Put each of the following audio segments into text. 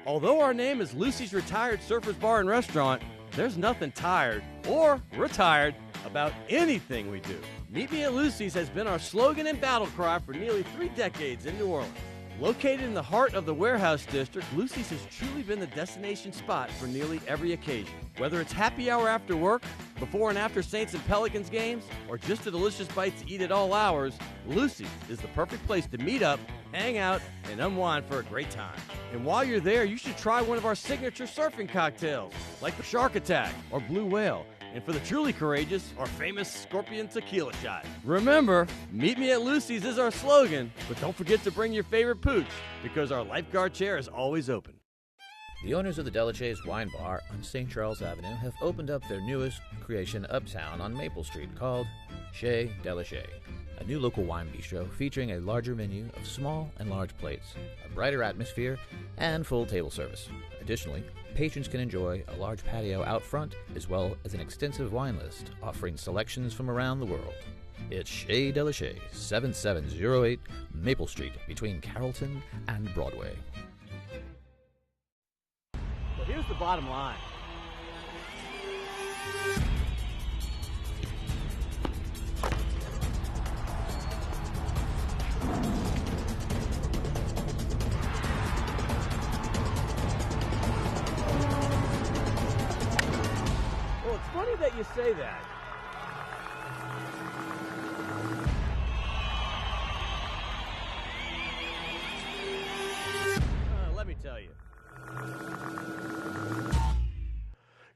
Although our name is Lucy's Retired Surfers Bar and Restaurant, there's nothing tired or retired about anything we do. Meet Me at Lucy's has been our slogan and battle cry for nearly 3 decades in New Orleans. Located in the heart of the Warehouse District, Lucy's has truly been the destination spot for nearly every occasion. Whether it's happy hour after work, before and after Saints and Pelicans games, or just a delicious bite to eat at all hours, Lucy's is the perfect place to meet up, hang out, and unwind for a great time. And while you're there, you should try one of our signature surfing cocktails, like the Shark Attack or Blue Whale. And for the truly courageous, our famous Scorpion Tequila Shot. Remember, Meet Me at Lucy's is our slogan, but don't forget to bring your favorite pooch, because our lifeguard chair is always open. The owners of the Delachey's Wine Bar on St. Charles Avenue have opened up their newest creation uptown on Maple Street called Chez Delachey, a new local wine bistro featuring a larger menu of small and large plates, a brighter atmosphere, and full table service. Additionally, patrons can enjoy a large patio out front as well as an extensive wine list offering selections from around the world. It's Chez Delachey, 7708 Maple Street between Carrollton and Broadway. So here's the bottom line. Well, it's funny that you say that. Let me tell you.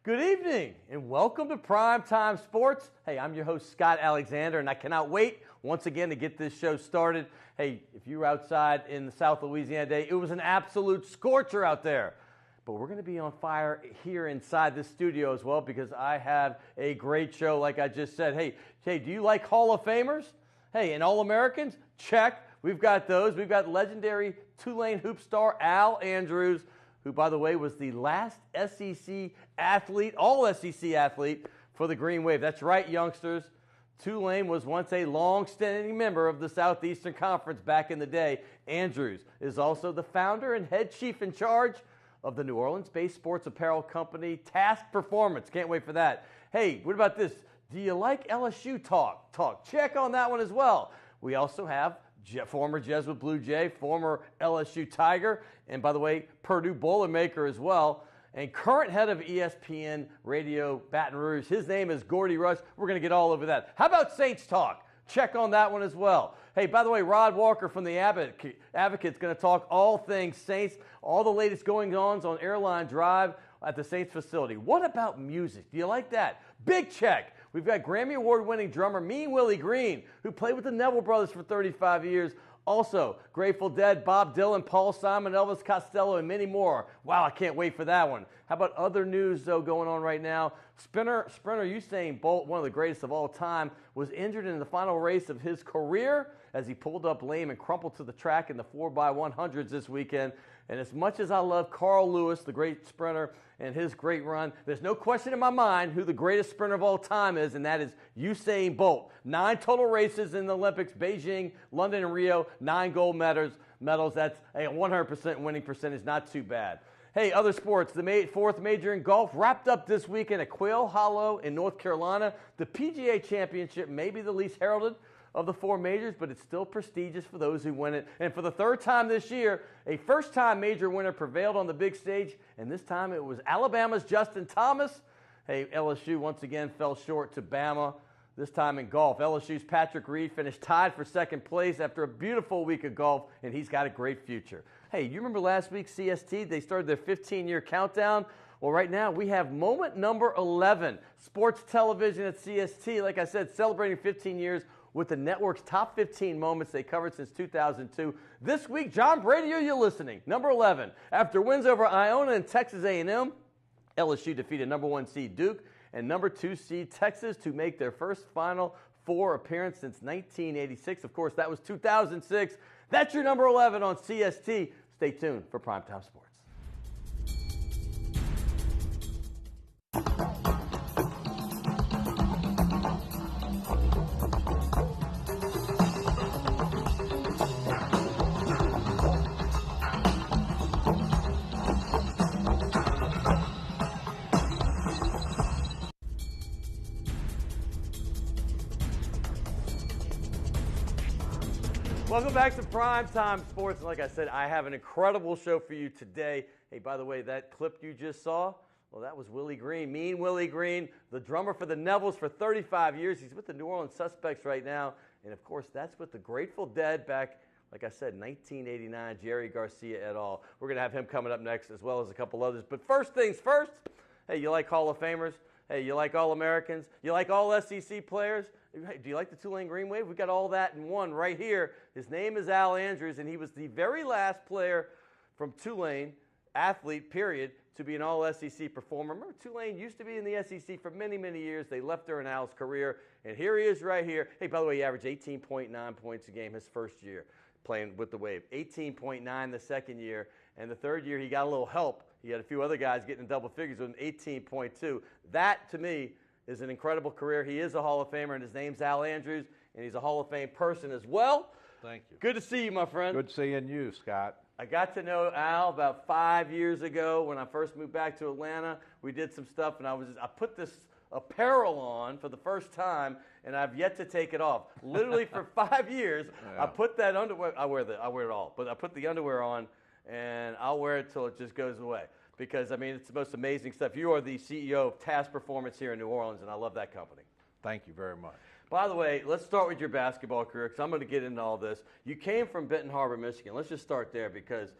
Good evening, and welcome to Primetime Sports. Hey, I'm your host, Scott Alexander, and I cannot wait once again to get this show started. Hey, if you were outside in the South Louisiana day, it was an absolute scorcher out there. But we're going to be on fire here inside this studio as well, because I have a great show, like I just said. Hey, do you like Hall of Famers? Hey, and All-Americans? Check. We've got those. We've got legendary Tulane hoop star Al Andrews, who, by the way, was the last SEC athlete, all-SEC athlete for the Green Wave. That's right, youngsters. Tulane was once a long-standing member of the Southeastern Conference back in the day. Andrews is also the founder and head chief in charge of the New Orleans-based sports apparel company Task Performance. Can't wait for that. Hey, what about this? Do you like LSU talk? Check on that one as well. We also have former Jesuit Blue Jay, former LSU Tiger, and by the way, Purdue Boilermaker as well, and current head of ESPN Radio Baton Rouge. His name is Gordy Rush. We're going to get all over that. How about Saints talk? Check on that one as well. Hey, by the way, Rod Walker from the Advocate's going to talk all things Saints, all the latest goings-ons on Airline Drive at the Saints facility. What about music? Do you like that? Big check. We've got Grammy Award-winning drummer Mean Willie Green, who played with the Neville Brothers for 35 years. Also, Grateful Dead, Bob Dylan, Paul Simon, Elvis Costello, and many more. Wow, I can't wait for that one. How about other news, though, going on right now? Sprinter Usain Bolt, one of the greatest of all time, was injured in the final race of his career as he pulled up lame and crumpled to the track in the 4x100s this weekend. And as much as I love Carl Lewis, the great sprinter, and his great run, there's no question in my mind who the greatest sprinter of all time is, and that is Usain Bolt. 9 total races in the Olympics, Beijing, London, and Rio, 9 gold medals. That's a 100% winning percentage, not too bad. Hey, other sports, the 4th major in golf wrapped up this weekend at Quail Hollow in North Carolina. The PGA Championship may be the least heralded of the 4 majors, but it's still prestigious for those who win it. And for the 3rd time this year, a first-time major winner prevailed on the big stage, and this time it was Alabama's Justin Thomas. Hey, LSU once again fell short to Bama, this time in golf. LSU's Patrick Reed finished tied for 2nd place after a beautiful week of golf, and he's got a great future. Hey, you remember last week, CST, they started their 15-year countdown? Well, right now we have moment number 11. Sports television at CST, like I said, celebrating 15 years with the network's top 15 moments they covered since 2002. This week, John Brady, are you listening? Number 11. After wins over Iona and Texas A&M, LSU defeated number 1 seed Duke and number 2 seed Texas to make their first Final Four appearance since 1986. Of course, that was 2006. That's your number 11 on CST. Stay tuned for Primetime Sports. Welcome back to Primetime Sports. And like I said, I have an incredible show for you today. Hey, by the way, that clip you just saw, well, that was Willie Green, Mean Willie Green, the drummer for the Nevils for 35 years. He's with the New Orleans Suspects right now. And, of course, that's with the Grateful Dead back, like I said, 1989, Jerry Garcia et al. We're going to have him coming up next as well as a couple others. But first things first, hey, you like Hall of Famers? Hey, you like All-Americans? You like all SEC players? Hey, do you like the Tulane Green Wave? We got all that in one right here. His name is Al Andrews, and he was the very last player from Tulane, athlete, period, to be an all-SEC performer. Remember, Tulane used to be in the SEC for many, many years. They left during Al's career, and here he is right here. Hey, by the way, he averaged 18.9 points a game his first year playing with the Wave. 18.9 the second year, and the third year he got a little help. He had a few other guys getting in double figures with an 18.2. That, to me, is an incredible career. He is a Hall of Famer, and his name's Al Andrews, and he's a Hall of Fame person as well. Thank you. Good to see you, my friend. Good seeing you, Scott. I got to know Al about 5 years ago when I first moved back to Atlanta. We did some stuff, and I put this apparel on for the first time, and I've yet to take it off. Literally for 5 years, yeah. I put that underwear. I wear it all, but I put the underwear on, and I'll wear it till it just goes away. Because, I mean, it's the most amazing stuff. You are the CEO of Task Performance here in New Orleans, and I love that company. Thank you very much. By the way, let's start with your basketball career, because I'm going to get into all this. You came from Benton Harbor, Michigan. Let's just start there, because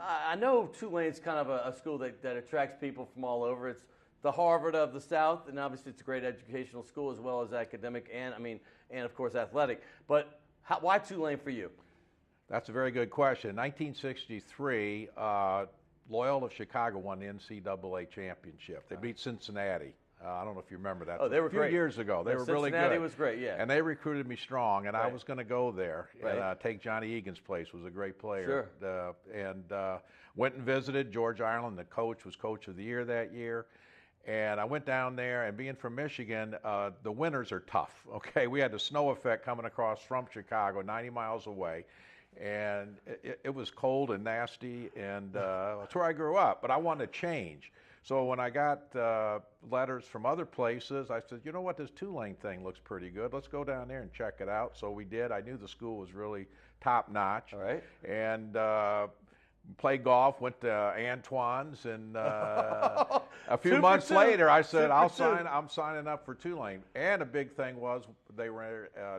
I know Tulane's kind of a school that attracts people from all over. It's the Harvard of the South, and obviously it's a great educational school as well as academic and, of course, athletic. But why Tulane for you? That's a very good question. In 1963, Loyola Chicago won the NCAA championship. They beat Cincinnati. I don't know if you remember that. Oh, they were great. A few years ago. They were really good. Cincinnati was great, yeah. And they recruited me strong, and I was going to go there and take Johnny Egan's place. Was a great player. Sure. And went and visited. George Ireland, the coach, was coach of the year that year. And I went down there, and being from Michigan, the winters are tough, okay? We had the snow effect coming across from Chicago, 90 miles away. And it was cold and nasty, and that's where I grew up. But I wanted to change. So when I got letters from other places, I said, you know what, this Tulane thing looks pretty good. Let's go down there and check it out. So we did. I knew the school was really top-notch. All right. And played golf, went to Antoine's, and a few months later, I said, I'm signing up for Tulane. And a big thing was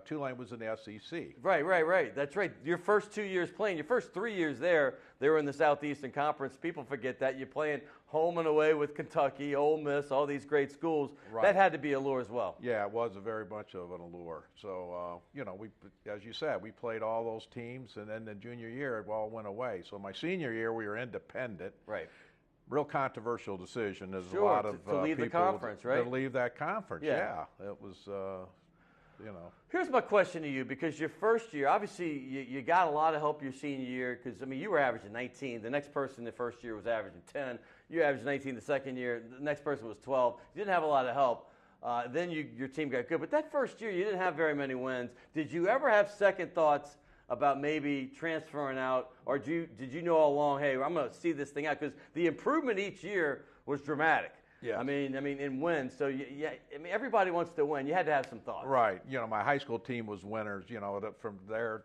Tulane was in the SEC. Right. That's right. Your first 2 years playing, your first 3 years there, they were in the Southeastern Conference. People forget that. You're playing home and away with Kentucky, Ole Miss, all these great schools. Right. That had to be a lure as well. Yeah, it was very much of an allure. So, we, as you said, we played all those teams, and then the junior year, it all went away. So my senior year, we were independent. Right. Real controversial decision. There's a lot of to leave people the conference, right? To leave that conference, yeah. It was, Here's my question to you, because your first year, obviously, you got a lot of help your senior year, because, you were averaging 19. The next person the first year was averaging 10. You averaged 19 the second year. The next person was 12. You didn't have a lot of help. Then your team got good. But that first year, you didn't have very many wins. Did you ever have second thoughts about maybe transferring out, or did you know all along, hey, I'm going to see this thing out? Because the improvement each year was dramatic. Yeah. In wins. So everybody wants to win. You had to have some thoughts. Right. My high school team was winners. From there,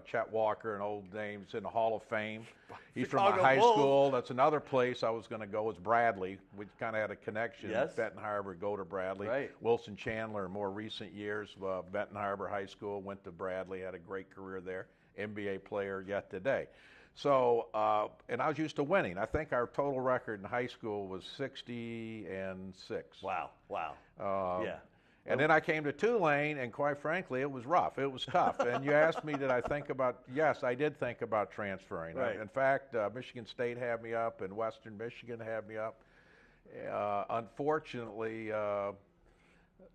Chet Walker, an old name, is in the Hall of Fame. He's from my high school. That's another place I was going to go. Was Bradley. We kind of had a connection. Yes. Benton Harbor, go to Bradley. Right. Wilson Chandler, in more recent years, Benton Harbor High School, went to Bradley, had a great career there. NBA player yet today. So, and I was used to winning. I think our total record in high school was 60-6. Wow. Yeah. And then I came to Tulane, and quite frankly, it was rough. It was tough. And you asked me, did I think about, yes, I did think about transferring. Right. In fact, Michigan State had me up, and Western Michigan had me up. Unfortunately,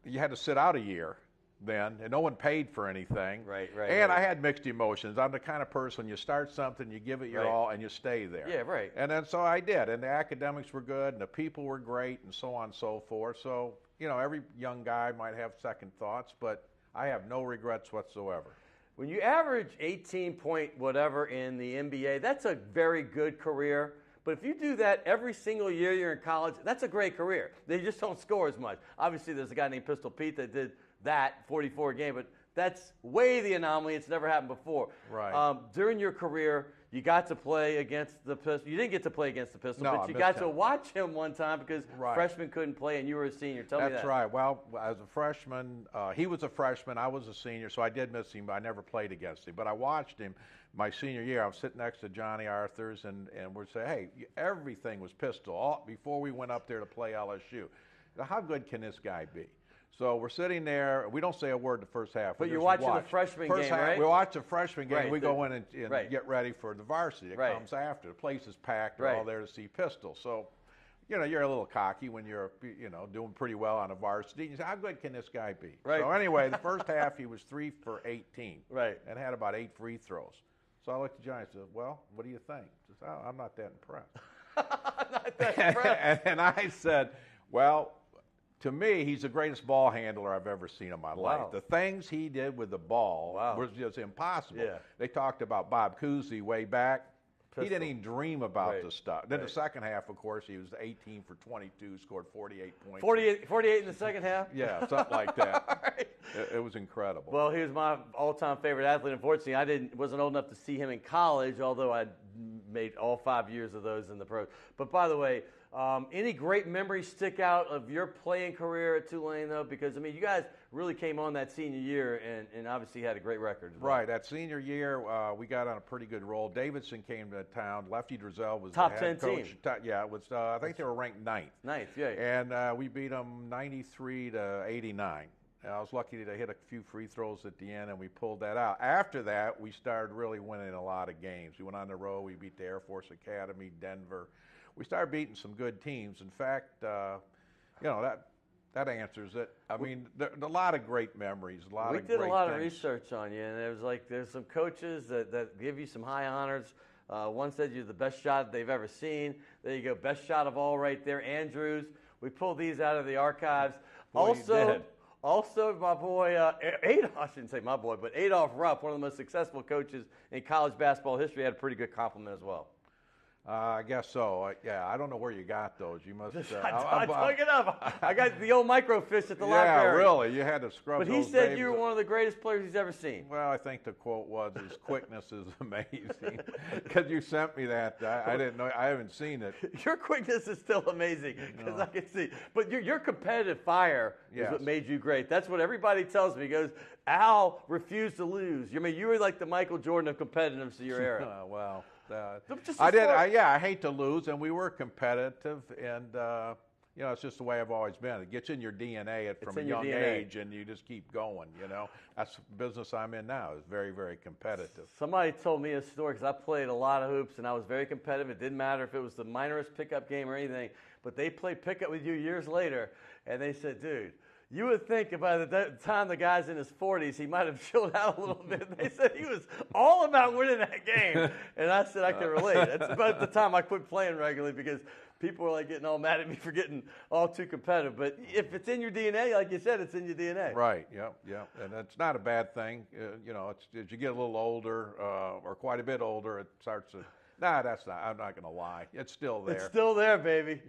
you had to sit out a year then, and no one paid for anything. Right. And I had mixed emotions. I'm the kind of person, you start something, you give it your all, and you stay there. Yeah, right. And then so I did, and the academics were good, and the people were great, and so on and so forth. So, every young guy might have second thoughts, but I have no regrets whatsoever. When you average 18 point whatever in the NBA, that's a very good career. But if you do that every single year you're in college, that's a great career. They just don't score as much. Obviously, there's a guy named Pistol Pete that did that 44 game, but That's way the anomaly. It's never happened before. Right. During your career, you got to play against the Pistol. You didn't get to play against the Pistol, No, but you got to watch him one time because freshmen couldn't play and you were a senior. Tell me that. That's right. Well, as a freshman, he was a freshman, I was a senior, so I did miss him, but I never played against him. But I watched him my senior year. I was sitting next to Johnny Arthurs, and we'd say, hey, everything was Pistol before we went up there to play LSU. Now, how good can this guy be? So we're sitting there. We don't say a word the first half. But you're watching the freshman game, right? We watch the freshman game. Right. We go in and get ready for the varsity. It comes after. The place is packed. We're all there to see Pistol. So, you're a little cocky when you're, doing pretty well on a varsity. You say, how good can this guy be? Right. So anyway, the first half he was 3 for 18. Right. And had about 8 free throws. So I looked at Johnny and said, well, what do you think? He says, oh, I'm not that impressed. I'm not that impressed. And I said, well, to me, he's the greatest ball handler I've ever seen in my life. The things he did with the ball was just impossible. Yeah. They talked about Bob Cousy way back. Pistol. He didn't even dream about this stuff. Then the second half, of course, he was 18 for 22, scored 48 points. 48 in the second half? Yeah, something like that. It was incredible. Well, he was my all-time favorite athlete. Unfortunately, I wasn't old enough to see him in college, although I made all 5 years of those in the pros. But by the way, any great memories stick out of your playing career at Tulane, though? Because, you guys really came on that senior year and obviously had a great record. Right. That senior year, we got on a pretty good roll. Davidson came to town. Lefty Drizel was top the head 10 coach. Team. Yeah, it was. I think they were ranked 9th. 9th, yeah. And we beat them 93-89. I was lucky to hit a few free throws at the end, and we pulled that out. After that, we started really winning a lot of games. We went on the road. We beat the Air Force Academy, Denver. We started beating some good teams. In fact, that answers it. There are a lot of great memories. We did a lot of research on you, and there's some coaches that give you some high honors. One said you're the best shot they've ever seen. There you go, best shot of all right there. Andrews. We pulled these out of the archives. Also, my boy, Adolph, I shouldn't say my boy, but Adolph Rupp, one of the most successful coaches in college basketball history, had a pretty good compliment as well. I guess so. I don't know where you got those. You must. I dug it up. I got the old microfiche at the library. Yeah, really. You had to scrub But those he said names you were one of the greatest players he's ever seen. Well, I think the quote was, his quickness is amazing. Because you sent me that. I didn't know. I haven't seen it. Your quickness is still amazing, because I can see. But your competitive fire is what made you great. That's what everybody tells me. He goes, Al refused to lose. You were like the Michael Jordan of competitiveness of your era. Well. I hate to lose, and we were competitive, and it's just the way I've always been. It gets in your DNA from a young age, and you just keep going. That's the business I'm in now. It's very, very competitive. Somebody told me a story, because I played a lot of hoops, and I was very competitive. It didn't matter if it was the minorest pickup game or anything, but they played pickup with you years later, and they said, dude, you would think by the time the guy's in his 40s, he might have chilled out a little bit. They said he was all about winning that game. And I said I can relate. That's about the time I quit playing regularly, because people were getting all mad at me for getting all too competitive. But if it's in your DNA, like you said, it's in your DNA. Right, yeah. And that's not a bad thing. As you get a little older, or quite a bit older, it starts to... that's not. I'm not going to lie. It's still there. It's still there, baby.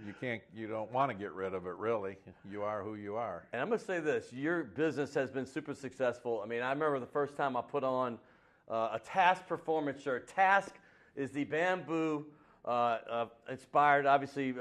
You don't want to get rid of it, really. You are who you are. And I'm going to say this. Your business has been super successful. I remember the first time I put on a Task performance shirt. Task is the bamboo inspired, obviously,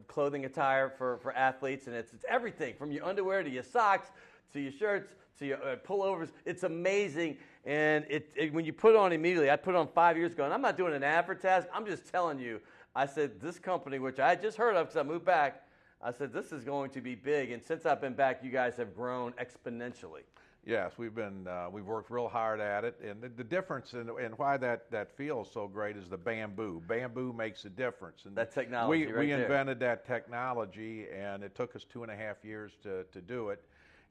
clothing attire for athletes. And it's everything from your underwear to your socks to your shirts to your pullovers. It's amazing. And when you put on immediately, I put on 5 years ago, and I'm not doing an ad for Task. I'm just telling you, I said, this company, which I had just heard of because I moved back, I said, this is going to be big. And since I've been back, you guys have grown exponentially. Yes, we've worked real hard at it. And the difference and why that feels so great is the bamboo. Bamboo makes a difference. And that technology we invented that technology, and it took us 2.5 years to do it.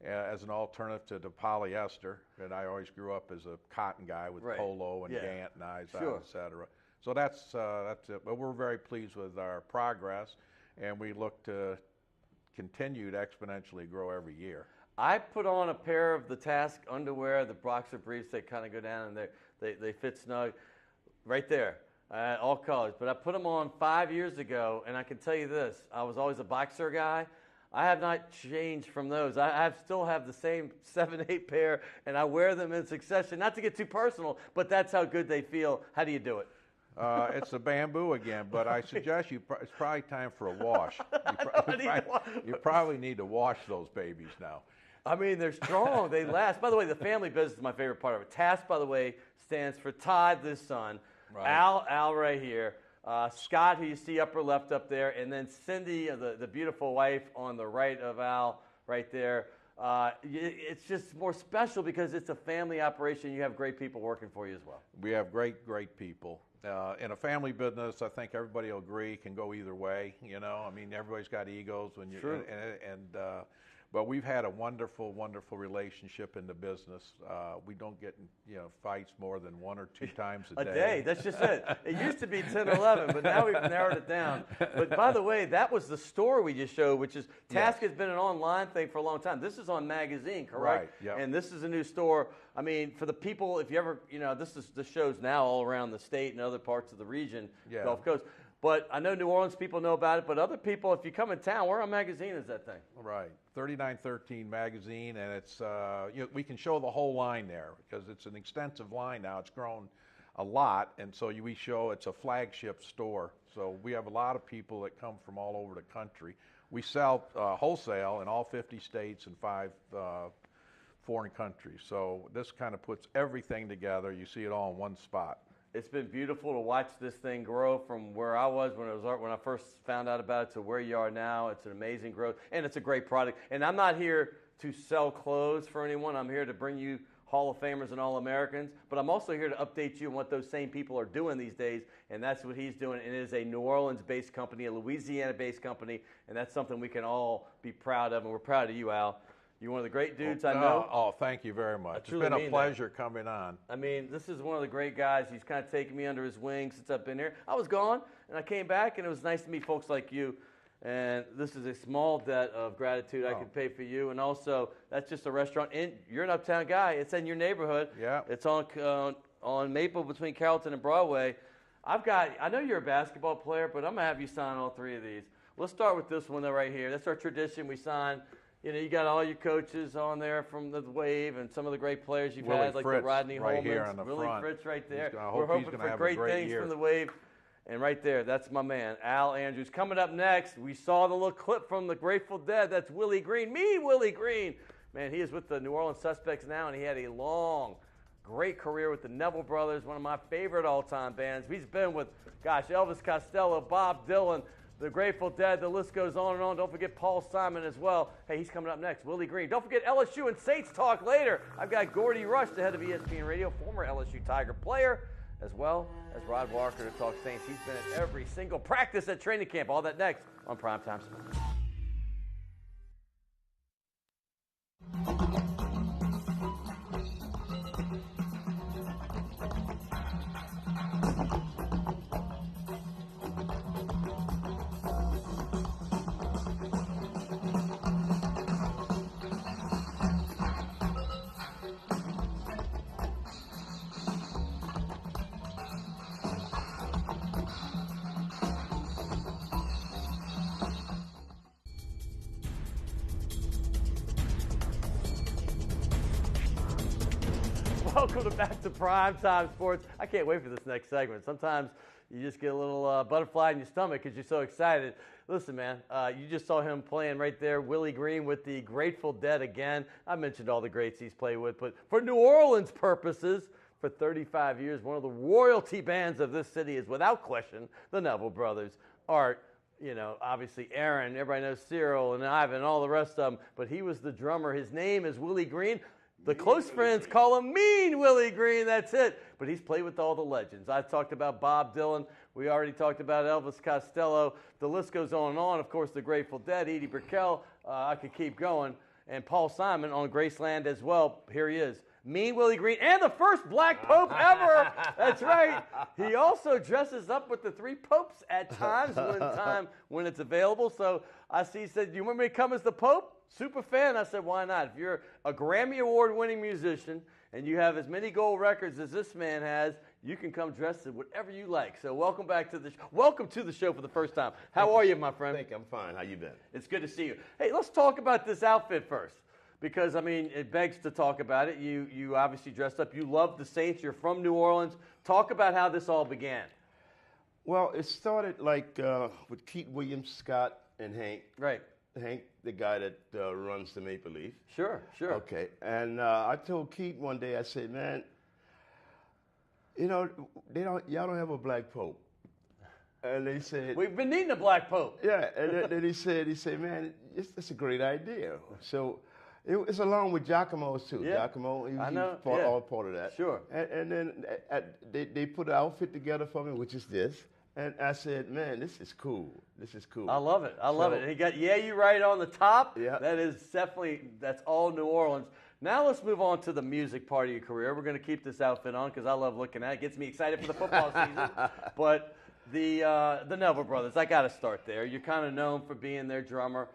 As an alternative to the polyester, and I always grew up as a cotton guy with polo and Gant and Eyes Out, et cetera. So that's it. But we're very pleased with our progress, and we look to continue to exponentially grow every year. I put on a pair of the Task underwear, the boxer briefs. They kind of go down and they fit snug, right there, all colors. But I put them on 5 years ago, and I can tell you this: I was always a boxer guy. I have not changed from those. I still have the same 7, 8 pair, and I wear them in succession. Not to get too personal, but that's how good they feel. How do you do it? It's the bamboo again, but I suggest it's probably time for a wash. You probably need to wash those babies now. I mean, they're strong. They last. By the way, the family business is my favorite part of it. TAS, by the way, stands for Todd, this son. Right. Al right here. Scott, who you see upper left up there, and then Cindy, the beautiful wife on the right of Al right there. It's just more special because it's a family operation. You have great people working for you as well. We have great people. In a family business, I think everybody will agree, can go either way. You know, I mean, everybody's got egos when you True. But we've had a wonderful relationship in the business. We don't get fights more than 1 or 2 times a day. That's just it. It used to be 10 or 11, but now we've narrowed it down. But by the way, that was the store we just showed, which is Task has been an online thing for a long time. This is on magazine, correct? Right. Yep. And this is a new store. I mean, for the people, if you ever, this show's now all around the state and other parts of the region, Gulf Coast. But I know New Orleans people know about it, but other people, if you come in town, where on magazine is that thing? Right, 3913 magazine, and it's we can show the whole line there because it's an extensive line now. It's grown a lot, and so we show it's a flagship store. So we have a lot of people that come from all over the country. We sell wholesale in all 50 states and 5 foreign countries. So this kind of puts everything together. You see it all in one spot. It's been beautiful to watch this thing grow from where I was when I first found out about it to where you are now. It's an amazing growth, and it's a great product. And I'm not here to sell clothes for anyone. I'm here to bring you Hall of Famers and All-Americans, but I'm also here to update you on what those same people are doing these days, and that's what he's doing. And it is a New Orleans-based company, a Louisiana-based company, and that's something we can all be proud of, and we're proud of you, Al. You're one of the great dudes I know. Oh, thank you very much. It's been a pleasure coming on. I mean, this is one of the great guys. He's kind of taken me under his wing since I've been here. I was gone, and I came back, and it was nice to meet folks like you. And this is a small debt of gratitude I could pay for you. And also, that's just a restaurant. And you're an uptown guy. It's in your neighborhood. Yeah. It's on Maple between Carrollton and Broadway. I know you're a basketball player, but I'm going to have you sign all 3 of these. Let's start with this one though, right here. That's our tradition. We sign. You got all your coaches on there from the Wave and some of the great players you've had, like the Rodney Holmans, Willie Fritz right there. We're hoping for great things from the Wave. And right there, that's my man, Al Andrews. Coming up next, we saw the little clip from the Grateful Dead. That's Willie Green. Willie Green. Man, he is with the New Orleans Suspects now, and he had a long, great career with the Neville Brothers, one of my favorite all-time bands. He's been with, Elvis Costello, Bob Dylan, the Grateful Dead, the list goes on and on. Don't forget Paul Simon as well. Hey, he's coming up next, Willie Green. Don't forget LSU and Saints talk later. I've got Gordy Rush, the head of ESPN Radio, former LSU Tiger player, as well as Rod Walker to talk Saints. He's been at every single practice at training camp. All that next on Primetime Sports. Welcome back to Primetime Sports. I can't wait for this next segment. Sometimes you just get a little butterfly in your stomach because you're so excited. Listen, man, you just saw him playing right there, Willie Green with the Grateful Dead again. I mentioned all the greats he's played with, but for New Orleans purposes, for 35 years, one of the royalty bands of this city is without question the Neville Brothers. Art, obviously Aaron, everybody knows Cyril and Ivan and all the rest of them, but he was the drummer. His name is Willie Green. The close friends call him Mean Willie Green, that's it. But he's played with all the legends. I talked about Bob Dylan. We already talked about Elvis Costello. The list goes on and on. Of course, the Grateful Dead, Edie Brickell. I could keep going. And Paul Simon on Graceland as well. Here he is. Mean Willie Green, and the first black pope ever. That's right. He also dresses up with the 3 popes at times when it's available. So I see, he said, "Do you want me to come as the pope?" Super fan. I said, why not? If you're a Grammy Award winning musician and you have as many gold records as this man has, you can come dressed in whatever you like. So welcome back to the welcome to the show for the first time. How are you, my friend? Thank you. I'm fine. How you been? It's good to see you. Hey, let's talk about this outfit first, because I mean it begs to talk about it. You obviously dressed up. You love the Saints. You're from New Orleans. Talk about how this all began. Well, it started like with Keith Williams, Scott, and Hank. Right. Hank, the guy that runs the Maple Leaf. Sure. Okay. And I told Keith one day, I said, man, you know, y'all don't have a black pope. And they said, we've been needing a black pope. Yeah. And then he said, man, it's a great idea. So it's along with Giacomo's too. Yeah. Giacomo, he I know. was all part of that. Sure. And then they put an outfit together for me, which is this. And I said, man, this is cool. This is cool. I love it. I love it. And he got you right on the top. Yeah. That is definitely, that's all New Orleans. Now let's move on to the music part of your career. We're going to keep this outfit on because I love looking at it. It gets me excited for the football season. But the Neville brothers, I got to start there. You're kind of known for being their drummer.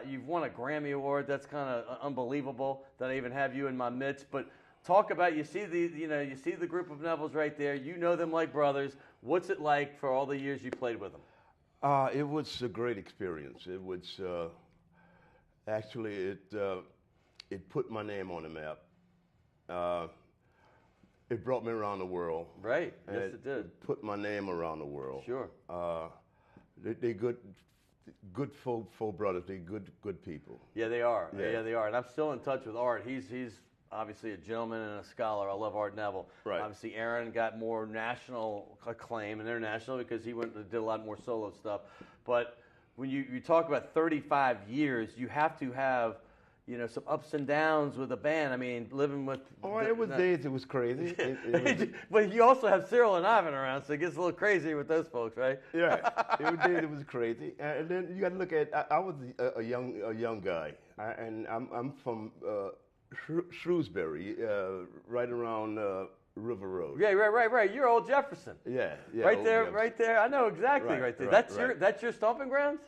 You've won a Grammy Award. That's kind of unbelievable that I even have you in my midst. But talk about, you see the group of Nevilles right there. You know them like brothers. What's it like for all the years you played with them? It was a great experience. It was actually it put my name on the map. It brought me around the world. Right. Yes, it did. Put my name around the world. Sure. They good folk brothers. They good people. Yeah, they are. Yeah. They are. And I'm still in touch with Art. He's obviously a gentleman and a scholar. I love Art Neville. Right. Obviously, Aaron got more national acclaim and international because he did a lot more solo stuff. But when you talk about 35 years, you have to have, some ups and downs with a band. I mean, living with... Oh, it was days it was crazy. But you also have Cyril and Ivan around, so it gets a little crazy with those folks, right? Yeah, it was days it was crazy. And then you got to look at, I was a young guy, and I'm from... Shrewsbury, right around River Road. Yeah, right. You're Old Jefferson. Yeah. Right there. I know exactly right there. That's your stomping grounds?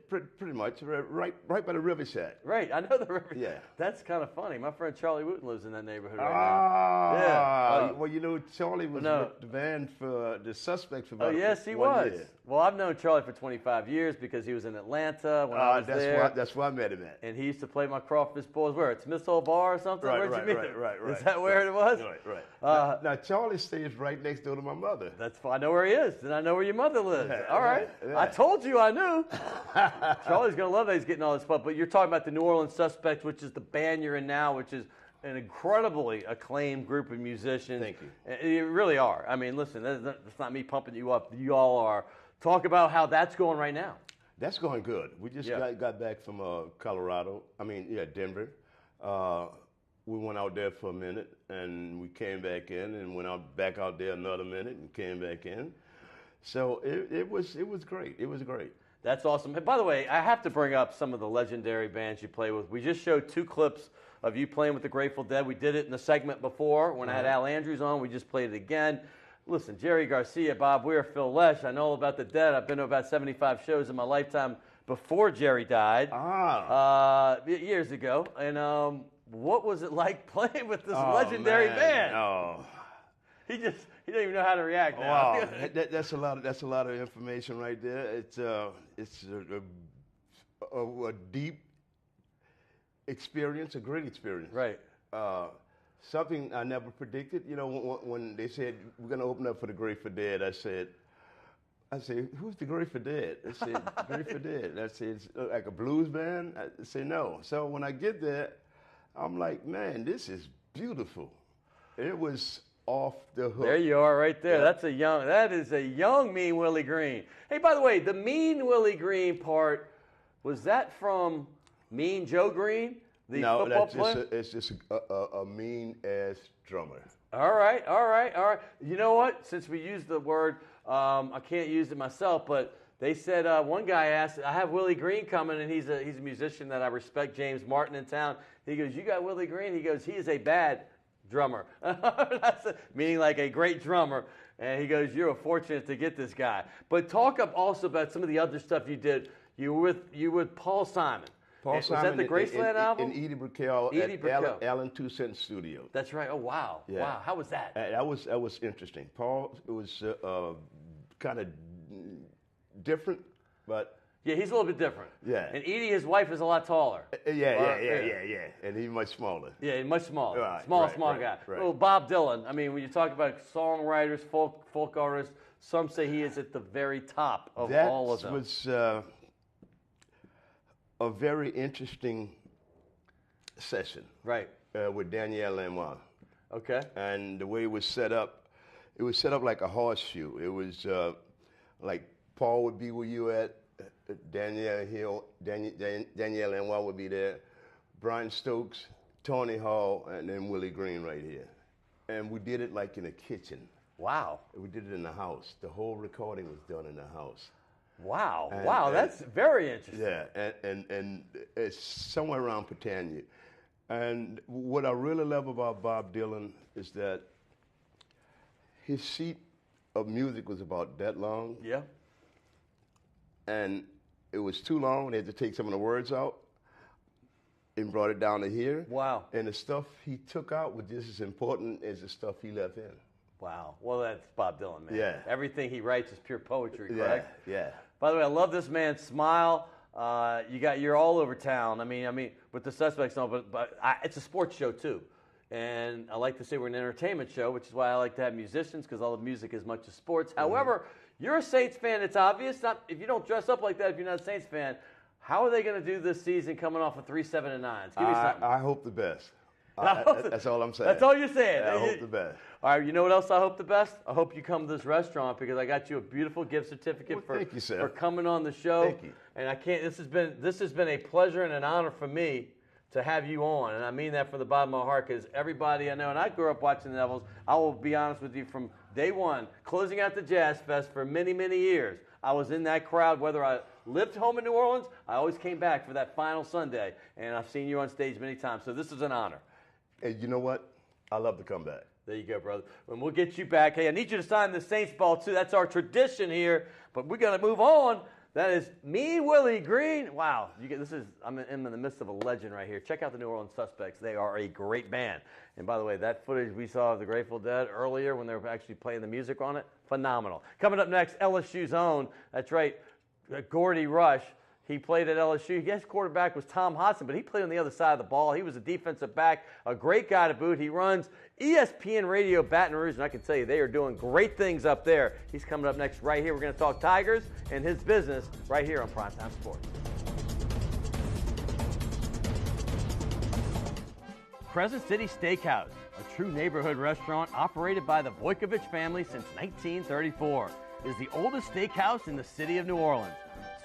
Pretty much, right by the riverside. Right, I know the river. Yeah. That's kind of funny. My friend Charlie Wooten lives in that neighborhood right now. Yeah. Well, Charlie was with the band for the Suspects for about yes, he 1 was. year. Well, I've known Charlie for 25 years because he was in Atlanta when I was there. That's where I met him at. And he used to play my crawfish bowls. Where? At Smith's Old Bar or something? Right. Is that where it was? Right. Now, Charlie stays right next door to my mother. That's fine. I know where he is. And I know where your mother lives. Yeah, all right. yeah. I told you I knew. Charlie's going to love that he's getting all this stuff. But you're talking about the New Orleans Suspects, which is the band you're in now, which is an incredibly acclaimed group of musicians. Thank you. You really are. I mean, listen, that's not me pumping you up. You all are. Talk about how that's going right now. That's going good. We just got back from Denver. We went out there for a minute, and we came back in, and went back out there another minute, and came back in. So it was great. It was great. That's awesome. And by the way, I have to bring up some of the legendary bands you play with. We just showed 2 clips of you playing with the Grateful Dead. We did it in the segment before when I had Al Andrews on. We just played it again. Listen, Jerry Garcia, Bob Weir, Phil Lesh. I know all about the Dead. I've been to about 75 shows in my lifetime before Jerry died years ago. And what was it like playing with this legendary band? Oh, he didn't even know how to react now. Wow, that's a lot of information right there. It's a deep experience, a great experience. Right. Something I never predicted. When they said we're going to open up for the Grateful Dead, I said, who's the Grateful Dead? I said, Grateful Dead. I said, it's like a blues band? I said, no. So when I get there, I'm like, man, this is beautiful. It was off the hook. There you are right there. Yeah. That is a young Mean Willie Green. Hey, by the way, the Mean Willie Green part, was that from Mean Joe Green? No, it's just a mean-ass drummer. All right. You know what? Since we used the word, I can't use it myself, but they said one guy asked, I have Willie Green coming, and he's a musician that I respect, James Martin in town. He goes, you got Willie Green? He goes, he is a bad drummer. Meaning like a great drummer. And he goes, you're fortunate to get this guy. But talk up also about some of the other stuff you did. You were with Paul Simon. Paul Was Simon that the Graceland album? And Edie Brickell Edie Brickell. at Allen 2 Cent Studio. That's right. Oh, wow. Yeah. Wow. How was that? That was interesting. Paul was kind of different, but Yeah, he's a little bit different. Yeah. And Edie, his wife, is a lot taller. Yeah. And he's much smaller. Yeah, much smaller. Right, Small right, guy. right. Well, Bob Dylan, I mean, when you talk about songwriters, folk artists, some say he is at the very top of all of them. That was a very interesting session. Right. With Danielle Lanois. Okay. And the way it was set up like a horseshoe. It was like Paul would be where you at, Danielle Lanois would be there, Brian Stokes, Tony Hall, and then Willie Green right here. And we did it like in a kitchen. Wow. We did it in the house. The whole recording was done in the house. Wow. And, wow, that's very interesting. Yeah, and it's somewhere around Patania. And what I really love about Bob Dylan is that his sheet of music was about that long. Yeah. And it was too long. They had to take some of the words out and brought it down to here. Wow. And the stuff he took out was just as important as the stuff he left in. Wow. Well, that's Bob Dylan, man. Yeah. everything he writes is pure poetry, correct? Yeah. By the way, I love this man's smile. You're all over town. I mean, with the Suspects and all, but it's a sports show too. And I like to say we're an entertainment show, which is why I like to have musicians, because all the music is much as sports. However, you're a Saints fan. It's obvious. If you don't dress up like that, if you're not a Saints fan, how are they going to do this season coming off of 3-7-9? Give me something. I hope the best. That's all I'm saying. That's all you're saying. I hope the best. All right, you know what else I hope the best? I hope you come to this restaurant, because I got you a beautiful gift certificate thank you, sir. for coming on the show. Thank you. And I can't. This has been a pleasure and an honor for me to have you on, and I mean that from the bottom of my heart, because everybody I know, and I grew up watching the Devils. I will be honest with you, from day one, closing out the Jazz Fest for many, many years, I was in that crowd. Whether I lived home in New Orleans, I always came back for that final Sunday, and I've seen you on stage many times. So this is an honor. And you know what? I love to come back. There you go, brother. And we'll get you back. Hey, I need you to sign the Saints ball, too. That's our tradition here. But we're going to move on. That is me, Willie Green. Wow. I'm in the midst of a legend right here. Check out the New Orleans Suspects. They are a great band. And by the way, that footage we saw of the Grateful Dead earlier when they were actually playing the music on it, phenomenal. Coming up next, LSU's own. That's right, Gordy Rush. He played at LSU. His quarterback was Tom Hodson, but he played on the other side of the ball. He was a defensive back, a great guy to boot. He runs ESPN Radio Baton Rouge, and I can tell you they are doing great things up there. He's coming up next right here. We're going to talk Tigers and his business right here on Primetime Sports. Crescent City Steakhouse, a true neighborhood restaurant operated by the Vojkovic family since 1934, is the oldest steakhouse in the city of New Orleans.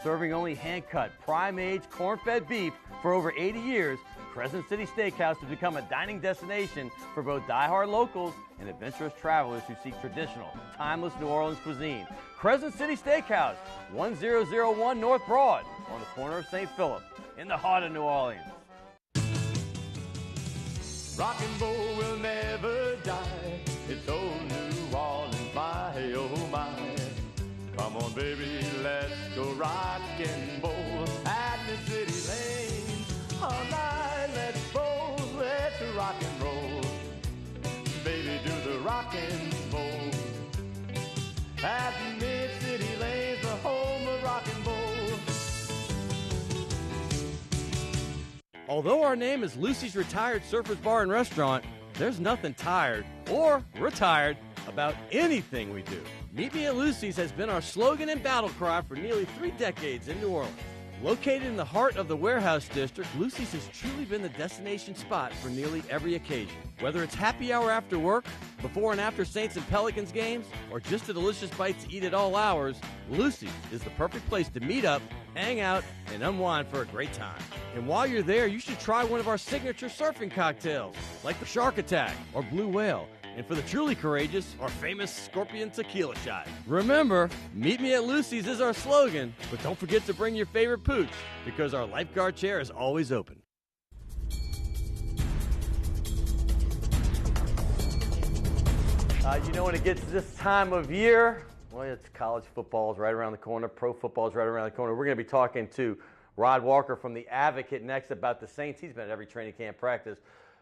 Serving only hand-cut, prime-aged, corn-fed beef for over 80 years, Crescent City Steakhouse has become a dining destination for both die-hard locals and adventurous travelers who seek traditional, timeless New Orleans cuisine. Crescent City Steakhouse, 1001 North Broad, on the corner of St. Philip, in the heart of New Orleans. Rock and roll will never die. It's old New Orleans, my, oh my. Come on, baby, let's go rock and roll at the city lane. All night, let's roll, let's rock and roll. Baby, do the rock and roll. At Mid-City Lane's the home of rock and roll. Although our name is Lucy's Retired Surfers Bar and Restaurant, there's nothing tired or retired about anything we do. Meet Me at Lucy's has been our slogan and battle cry for nearly 3 decades in New Orleans. Located in the heart of the Warehouse District, Lucy's has truly been the destination spot for nearly every occasion. Whether it's happy hour after work, before and after Saints and Pelicans games, or just a delicious bite to eat at all hours, Lucy's is the perfect place to meet up, hang out, and unwind for a great time. And while you're there, you should try one of our signature surfing cocktails, like the Shark Attack or Blue Whale. And for the truly courageous, our famous Scorpion Tequila Shot. Remember, Meet Me at Lucy's is our slogan, but don't forget to bring your favorite pooch, because our lifeguard chair is always open. You know, when it gets this time of year, well, it's college football is right around the corner, pro football is right around the corner. We're going to be talking to Rod Walker from The Advocate next about the Saints. He's been at every training camp practice.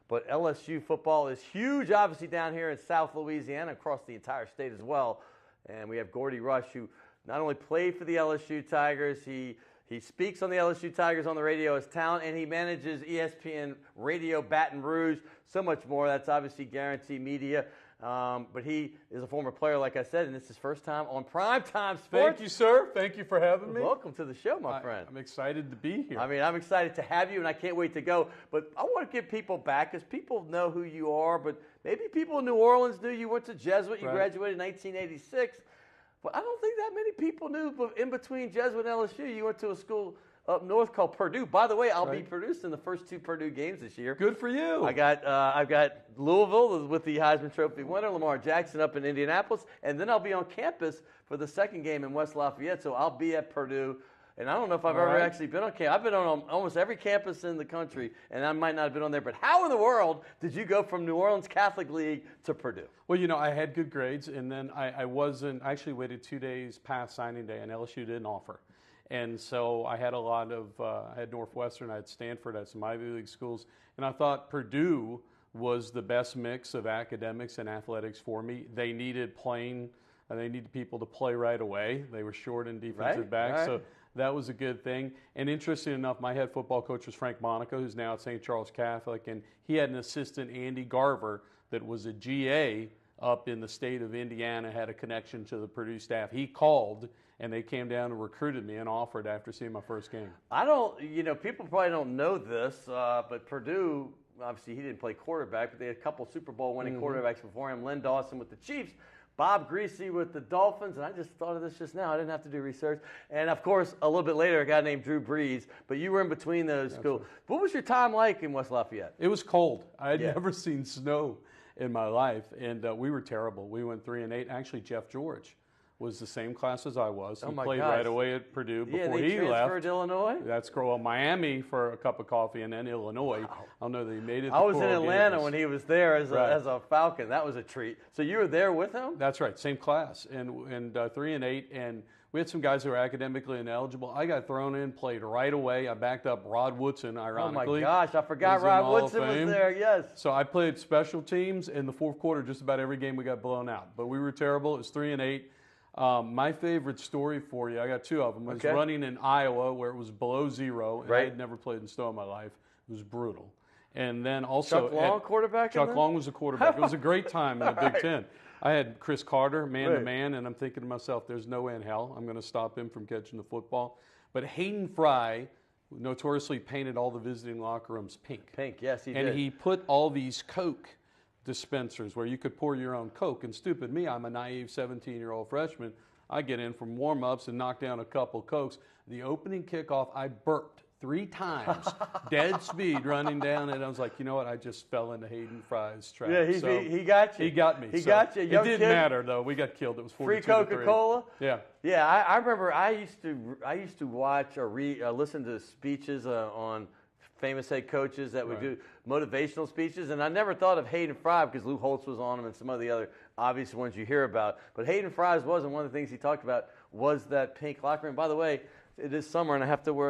But LSU football is huge, obviously, down here in South Louisiana, across the entire state as well. And we have Gordy Rush, who not only played for the LSU Tigers, he speaks on the LSU Tigers on the radio as talent, and he manages ESPN Radio Baton Rouge, so much more. That's obviously Guarantee Media. But he is a former player, like I said, and this is his first time on Primetime Sports. Thank you, sir. Thank you for having me. Welcome to the show, my friend. I'm excited to be here. I mean, I'm excited to have you, and I can't wait to go. But I want to get people back, because people know who you are, but maybe people in New Orleans knew you went to Jesuit. You graduated in 1986. But I don't think that many people knew, but in between Jesuit and LSU, you went to a school up north called Purdue. By the way, I'll be producing the first 2 Purdue games this year. Good for you. I've got Louisville with the Heisman Trophy winner, Lamar Jackson, up in Indianapolis, and then I'll be on campus for the second game in West Lafayette. So I'll be at Purdue, and I don't know if I've ever actually been on campus. I've been on almost every campus in the country, and I might not have been on there. But how in the world did you go from New Orleans Catholic League to Purdue? Well, I had good grades, and then I actually waited 2 days past signing day, and LSU didn't offer. And so I had a lot of, I had Northwestern, I had Stanford, I had some Ivy League schools, and I thought Purdue was the best mix of academics and athletics for me. They needed people to play right away. They were short in defensive backs, so that was a good thing. And interesting enough, my head football coach was Frank Monaco, who's now at St. Charles Catholic, and he had an assistant, Andy Garver, that was a GA up in the state of Indiana, had a connection to the Purdue staff. He called, and they came down and recruited me and offered after seeing my first game. People probably don't know this, but Purdue, obviously he didn't play quarterback, but they had a couple Super Bowl winning quarterbacks before him. Lynn Dawson with the Chiefs, Bob Greasy with the Dolphins, and I just thought of this just now. I didn't have to do research. And, of course, a little bit later, a guy named Drew Brees, but you were in between those schools. What was your time like in West Lafayette? It was cold. I had never seen snow in my life, and we were terrible. We went 3-8. Actually, Jeff George was the same class as I was. He played right away at Purdue before he left. Transferred to Illinois? That's cool. Well, Miami for a cup of coffee, and then Illinois. Wow. I don't know that he made it. I was in Atlanta when he was there as a Falcon. That was a treat. So you were there with him? That's right. Same class, and 3-8, and we had some guys who were academically ineligible. I got thrown in, played right away. I backed up Rod Woodson, ironically. Oh, my gosh. I forgot Rod Woodson was there, yes. So I played special teams. In the fourth quarter, just about every game we got blown out. But we were terrible. It was 3-8. My favorite story for you, I got 2 of them. I was running in Iowa where it was below 0, and I had never played in snow in my life. It was brutal. And then also Chuck Long, quarterback? Chuck Long was a quarterback. It was a great time in the Big Ten. I had Chris Carter, man-to-man, and I'm thinking to myself, there's no way in hell I'm going to stop him from catching the football. But Hayden Fry notoriously painted all the visiting locker rooms pink. Pink, yes, he did. And he put all these Coke dispensers where you could pour your own Coke. And stupid me, I'm a naive 17-year-old freshman. I get in from warm-ups and knock down a couple Cokes. The opening kickoff, I burped 3 times, dead speed running down, and I was like, you know what? I just fell into Hayden Fry's trap. Yeah, he got you. He got me. He got you. It didn't matter though. We got killed. It was 42-3. Free Coca-Cola. Yeah. Yeah, I remember. I used to watch or listen to speeches on famous head coaches that would do motivational speeches, and I never thought of Hayden Fry because Lou Holtz was on him and some of the other obvious ones you hear about. But Hayden Fry's wasn't one of the things he talked about was that pink locker room. By the way, it is summer, and I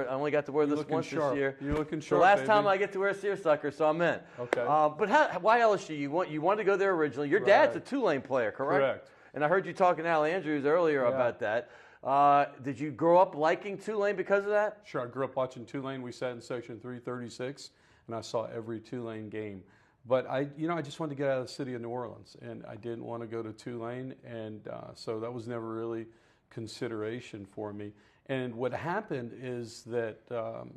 only got to wear this once this year. You're looking sharp. The last time I get to wear a seersucker, so I'm in. Okay. But why LSU? You wanted to go there originally. Your dad's a Tulane player, correct? Correct. And I heard you talking to Al Andrews earlier about that. Did you grow up liking Tulane because of that? Sure. I grew up watching Tulane. We sat in section 336, and I saw every Tulane game. But I just wanted to get out of the city of New Orleans, and I didn't want to go to Tulane, and so that was never really consideration for me. And what happened is that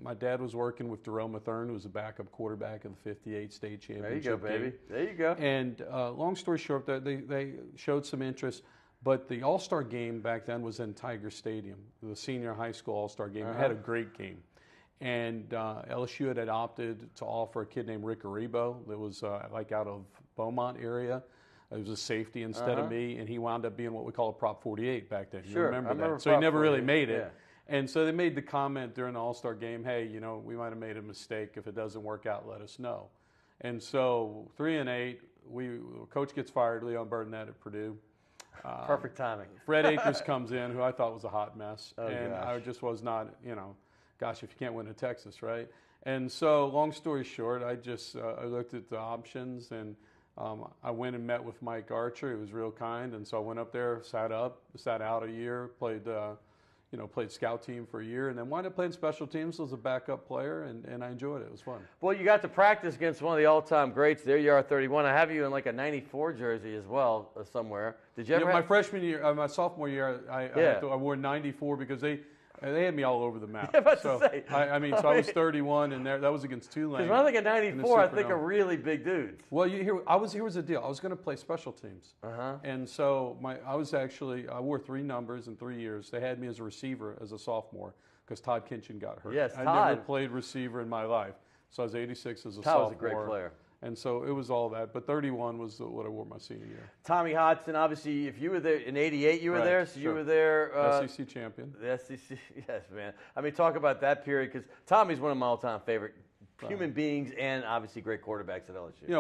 my dad was working with Jerome Mathern, who was a backup quarterback of the 58 state championship. There you go, baby. game. There you go. And long story short, they showed some interest. But the All-Star game back then was in Tiger Stadium, the senior high school All-Star game. It had a great game. And LSU had opted to offer a kid named Rick Aribo that was like out of Beaumont area. It was a safety instead of me, and he wound up being what we call a Prop 48 back then. You remember that? So he never really made it. Yeah. And so they made the comment during the All-Star game, hey, we might have made a mistake. If it doesn't work out, let us know. And so 3-8, coach gets fired, Leon Burnett at Purdue. Perfect timing. Fred Akers comes in, who I thought was a hot mess. I just was not, gosh, if you can't win in Texas, right? And so, long story short, I just I looked at the options, and I went and met with Mike Archer. He was real kind, and so I went up there, sat out a year, played scout team for a year, and then wound up playing special teams as a backup player, and I enjoyed it. It was fun. Well, you got to practice against one of the all-time greats. There you are, 31. I have you in like a 94 jersey as well somewhere. Did you ever my freshman year, my sophomore year, I wore 94 because they had me all over the map. Yeah, I was so, about to say. I was 31, and that was against Tulane. Because when I think of 94, I think of really big dudes. Well, here was the deal. I was going to play special teams, and so I wore 3 numbers in 3 years. They had me as a receiver as a sophomore because Todd Kinchin got hurt. Yes, I Todd. never played receiver in my life, so I was 86 as a Todd sophomore. was a great player. And so it was all that. But 31 was what I wore my senior year. Tommy Hodson, obviously, if you were there in 88, you were Right, there, so sure. you were there. SEC champion. The SEC, yes, man. I mean, talk about that period, because Tommy's one of my all-time favorite human beings and obviously great quarterbacks at LSU. You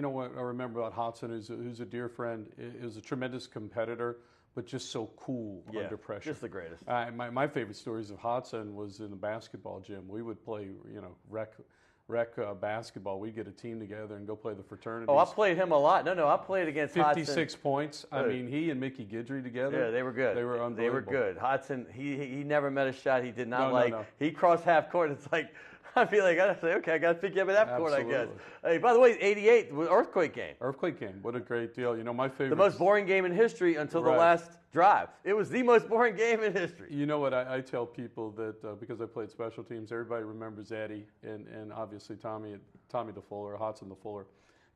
know what I remember about Hodson, who's a dear friend, is a tremendous competitor, but just so cool under pressure. Just the greatest. My favorite stories of Hodson was in the basketball gym. We would play, rec basketball. We'd get a team together and go play the fraternities. Oh, I played him a lot. No, I played against 56 Hodson. points. I mean, he and Mickey Guidry together. Yeah, they were good. They were unbelievable. They were good. Hodson, he never met a shot he did not No. He crossed half court. It's like, I feel like I gotta say, okay, I gotta pick you up at half court, I guess. Absolutely. Hey, by the way, 88 was earthquake game. Earthquake game. What a great deal. My favorite. The most boring game in history until the Right. last drive. It was the most boring game in history. You know what? I tell people that because I played special teams, everybody remembers Eddie and obviously Tommy DeFuller, Hodson DeFuller.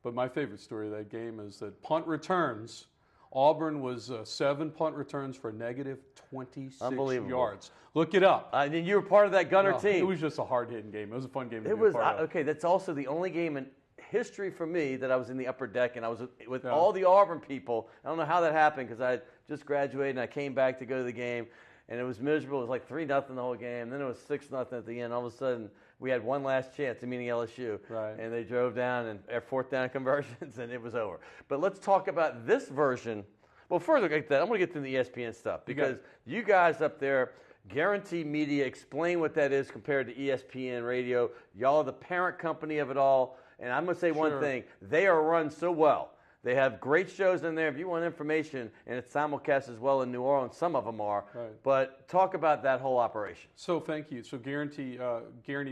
But my favorite story of that game is that punt returns. Auburn was 7 punt returns for negative 26 yards. Look it up. And you were part of that Gunner team. It was just a hard-hitting game. It was a fun game to It be was a part of. okay. That's also the only game in history for me that I was in the upper deck, and I was with all the Auburn people. I don't know how that happened because I had just graduated and I came back to go to the game, and it was miserable. It was like 3-0 the whole game. Then it was 6-0 at the end. All of a sudden, we had one last chance, meaning LSU, Right. and they drove down and fourth down conversions, and it was over. But let's talk about this version. Well, further get that, I'm going to get to the ESPN stuff because you guys up there, Guarantee Media, explain what that is compared to ESPN Radio. Y'all are the parent company of it all. And I'm going to say one thing. They are run so well. They have great shows in there. If you want information, and it's simulcast as well in New Orleans, some of them are. Right. But talk about that whole operation. So thank you. So Guarantee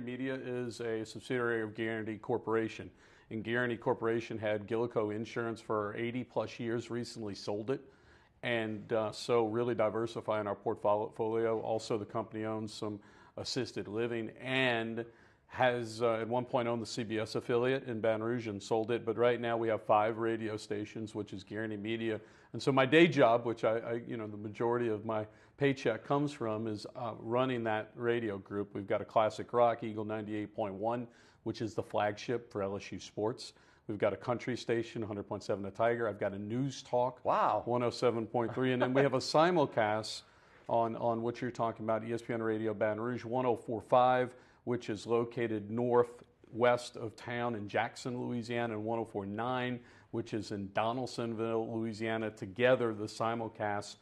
Media is a subsidiary of Guarantee Corporation. And Guarantee Corporation had Gillico Insurance for 80-plus years, recently sold it. And so really diversifying our portfolio. Also, the company owns some assisted living and has at one point owned the CBS affiliate in Baton Rouge and sold it. But right now we have 5 radio stations, which is Guarantee Media. And so my day job, which the majority of my paycheck comes from, is running that radio group. We've got a classic rock, Eagle 98.1, which is the flagship for LSU sports. We've got a country station, 100.7 The Tiger. I've got a news talk, 107.3. And then we have a simulcast on what you're talking about, ESPN Radio Baton Rouge, 104.5, which is located northwest of town in Jackson, Louisiana, and 104.9, which is in Donaldsonville, Louisiana. Together, the simulcast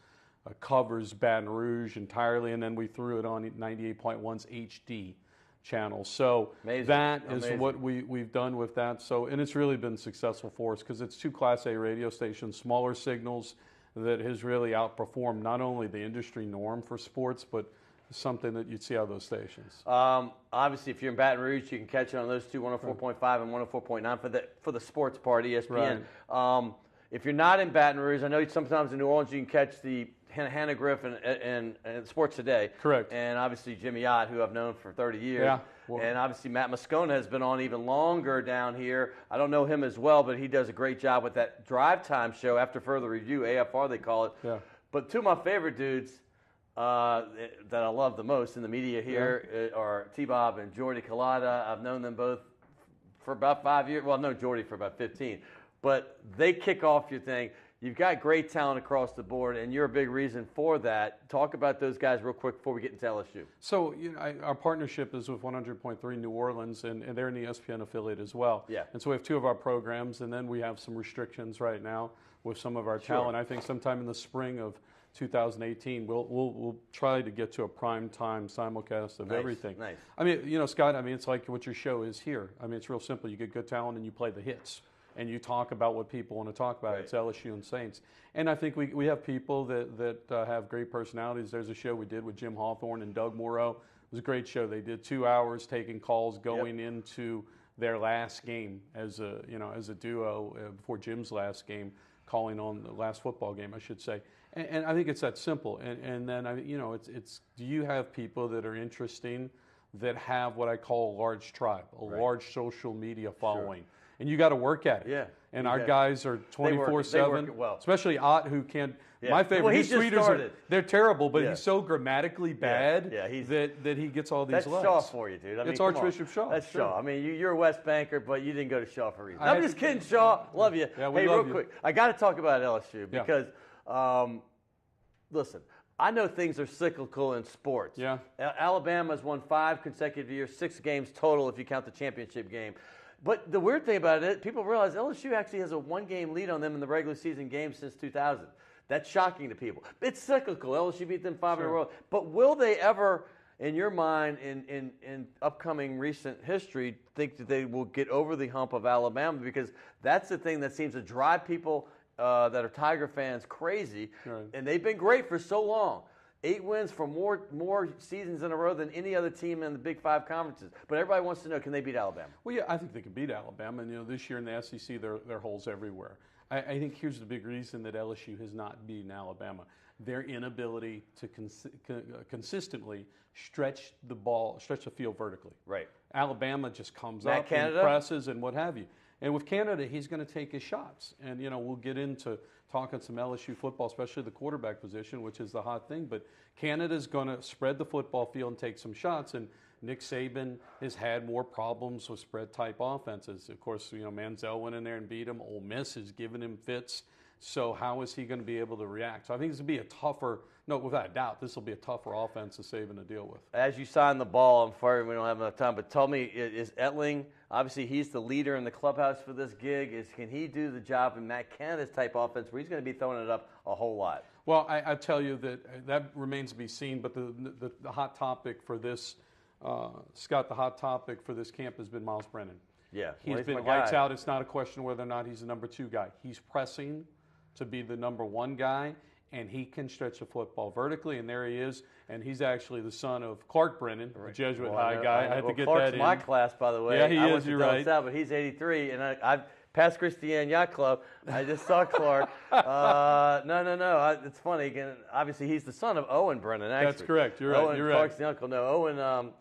covers Baton Rouge entirely, and then we threw it on 98.1's HD channel. So that is what we've done with that. So, and it's really been successful for us because it's 2 Class A radio stations, smaller signals that has really outperformed not only the industry norm for sports, but something that you'd see out of those stations. Obviously, if you're in Baton Rouge, you can catch it on those two, 104.5 and 104.9 for the sports part, ESPN. Right. If you're not in Baton Rouge, I know sometimes in New Orleans you can catch the Hannah Griff and Sports Today. Correct. And obviously Jimmy Ott, who I've known for 30 years. Yeah. Well, and obviously Matt Moscona has been on even longer down here. I don't know him as well, but he does a great job with that drive time show, After Further Review, AFR they call it. Yeah. But 2 of my favorite dudes that I love the most in the media here are T-Bob and Jordy Collada. I've known them both for about 5 years. Well, I've known Jordy for about 15. But they kick off your thing. You've got great talent across the board, and you're a big reason for that. Talk about those guys real quick before we get into LSU. So our partnership is with 100.3 New Orleans, and they're an ESPN affiliate as well. Yeah. And so we have 2 of our programs, and then we have some restrictions right now with some of our talent. I think sometime in the spring of 2018, we'll try to get to a prime time simulcast of everything. Nice. I mean, you know, Scott, I mean, it's like what your show is here. I mean, it's real simple. You get good talent and you play the hits. And you talk about what people want to talk about. Right. It's LSU and Saints. And I think we have people that have great personalities. There's a show we did with Jim Hawthorne and Doug Morrow. It was a great show. They did 2 hours taking calls going into their last game as a duo before Jim's last game, calling on the last football game, I should say. And I think it's that simple. And then, it's do you have people that are interesting that have what I call a large tribe, a large social media following? Sure. And you got to work at it. Yeah. And our guys are 24/7, well. Especially Ott, who can't. Yeah. My favorite. Well, his tweeters they're terrible, but he's so grammatically bad that he gets all these likes. That's Shaw for you, dude. I mean, it's Archbishop Shaw. That's Shaw. I mean, you're a West Banker, but you didn't go to Shaw for a reason. I'm just kidding, Shaw. Love you. Yeah, we hey, love real quick, I got to talk about LSU because, listen, I know things are cyclical in sports. Yeah. Alabama's won 5 consecutive years, 6 games total if you count the championship game. But the weird thing about it, people realize LSU actually has a 1-game lead on them in the regular season game since 2000. That's shocking to people. It's cyclical. LSU beat them 5 in a row. But will they ever, in your mind, in upcoming recent history, think that they will get over the hump of Alabama? Because that's the thing that seems to drive people that are Tiger fans crazy. Right. And they've been great for so long. 8 wins for more seasons in a row than any other team in the Big 5 conferences. But everybody wants to know, can they beat Alabama? Well, yeah, I think they can beat Alabama. And, this year in the SEC, there are holes everywhere. I think here's the big reason that LSU has not beaten Alabama. Their inability to consistently stretch the field vertically. Right. Alabama just comes up and presses and what have you. And with Canada, he's going to take his shots. And, we'll get into talking some LSU football, especially the quarterback position, which is the hot thing. But Canada's going to spread the football field and take some shots. And Nick Saban has had more problems with spread-type offenses. Of course, Manziel went in there and beat him. Ole Miss has given him fits. So how is he going to be able to react? So I think this will be a tougher, without a doubt, this will be a tougher offense to Saban to deal with. As you sign the ball, I'm sorry we don't have enough time, but tell me, is Etling, obviously he's the leader in the clubhouse for this gig. Can he do the job in Matt Canada's type offense where he's going to be throwing it up a whole lot? Well, I tell you that remains to be seen, but the hot topic for this, Scott, the hot topic for this camp has been Miles Brennan. Yeah. He's been lights out. It's not a question whether or not he's the number 2 guy. He's pressing to be the number 1 guy, and he can stretch the football vertically, and there he is. And he's actually the son of Clark Brennan, a Jesuit high guy. I had to get Clark's that in. my class, by the way. Yeah, he is. You're right. South, but he's 83, and I've passed Christiane Yacht Club. I just saw Clark. No. It's funny. Again, obviously, he's the son of Owen Brennan. Actually, that's correct. You're right. Owen, You're Clark's right. the uncle. No, Owen.